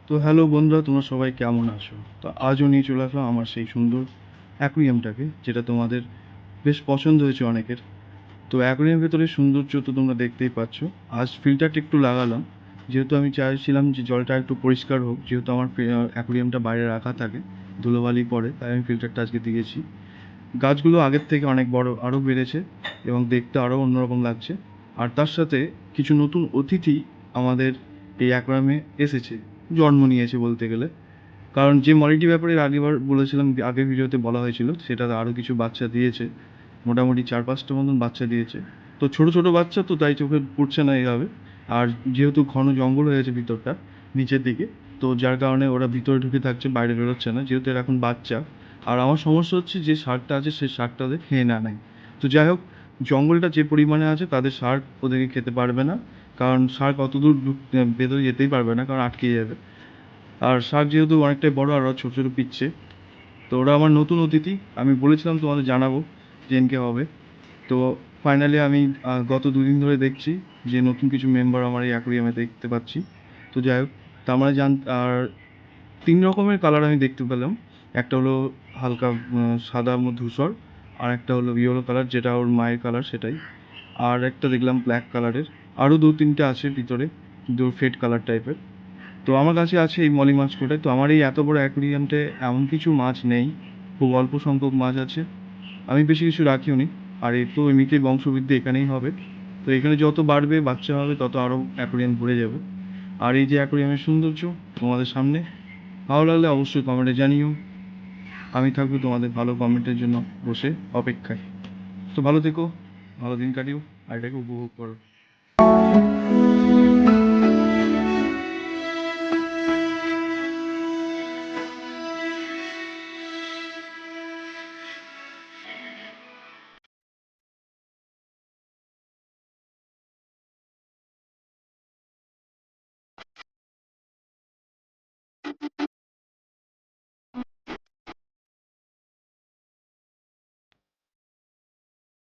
তো হ্যালো বন্ধুরা, তোমরা সবাই কেমন আছো? তো আজও নিয়ে চলে আসলাম আমার সেই সুন্দর অ্যাকুরিয়ামটাকে, যেটা তোমাদের বেশ পছন্দ হয়েছে অনেকের। তো অ্যাকুরিয়ামের ভেতরে সৌন্দর্য তো তোমরা দেখতেই পাচ্ছ। আজ ফিল্টারটা একটু লাগালাম, যেহেতু আমি চাইছিলাম যে জলটা একটু পরিষ্কার হোক, যেহেতু আমার অ্যাকুরিয়ামটা বাইরে রাখা থাকে, ধুলোবালি পড়ে, তাই আমি ফিল্টারটা আজকে দিয়েছি। গাছগুলো আগের থেকে অনেক বড় আরও বেড়েছে এবং দেখতে আরও অন্যরকম লাগছে। আর তার সাথে কিছু নতুন অতিথি আমাদের এই অ্যাকোয়ারিয়ামে এসেছে, জন্ম নিয়েছে বলতে গেলে। কারণ যে মলিটি ব্যাপারে আগেবার বলেছিলাম, আগের ভিডিওতে বলা হয়েছিল, সেটাতে আরও কিছু বাচ্চা দিয়েছে। মোটামুটি 4-5টা মতন বাচ্চা দিয়েছে। তো ছোট ছোট বাচ্চা তো, তাই চোখে পড়ছে না এইভাবে। আর যেহেতু ঘন জঙ্গল হয়েছে ভিতরটা নিচের দিকে, তো যার কারণে ওরা ভিতরে ঢুকে থাকছে, বাইরে বেরোচ্ছে না, যেহেতু এরা এখন বাচ্চা। আর আমার সমস্যা হচ্ছে যে শার্কটা আছে, সেই শার্কটা ওদের খেয়ে না নেয়। তো যাই হোক, জঙ্গলটা যে পরিমাণে আছে তাদের শার্ক ওদেরকে খেতে পারবে না, কারণ শার্ক অত দূর ভেতরে যেতেই পারবে না, কারণ আটকে যাবে। আর শার্ক যেহেতু অনেকটাই বড় আর ওরা ছোটো ছোটো পিচ্ছে, তো ওরা আমার নতুন অতিথি। আমি বলেছিলাম তোমাদের জানাবো জেনকে হবে। তো ফাইনালি আমি গত 2 দিন ধরে দেখছি যে নতুন কিছু মেম্বার আমার এই অ্যাকুরিয়ামে দেখতে পাচ্ছি। তো যাই হোক, তার মানে আর 3 রকমের কালার আমি দেখতে পেলাম। একটা হলো হালকা সাদা ধূসর, আর একটা হলো ইয়েলো কালার, যেটা ওর মায়ের কালার সেটাই। আর একটা দেখলাম ব্ল্যাক কালারের। আরও 2-3টে আছে ভিতরে, ফেড কালার টাইপের। তো আমার কাছে আছে এই মলি মাছ কোটায়। তো আমার এই এত বড় অ্যাকুরিয়ামটে এমন কিছু মাছ নেই, খুব অল্প সংখ্যক মাছ আছে। আমি বেশি কিছু রাখিও নি। আর এর তো এমনিতেই বংশবৃদ্ধি এখানেই হবে। তো এখানে যত বাড়বে বাচ্চা হবে, তত আরও অ্যাকুরিয়াম ভরে যাবে। আর এই যে অ্যাকুরিয়ামের সৌন্দর্য তোমাদের সামনে, ভালো লাগলে অবশ্যই কমেন্টে জানিও। আমি থাকবো তোমাদের ভালো কমেন্টের জন্য বসে অপেক্ষায়। তো ভালো থেকো, ভালো দিন কাটিও, আর এটাকে উপভোগ করো।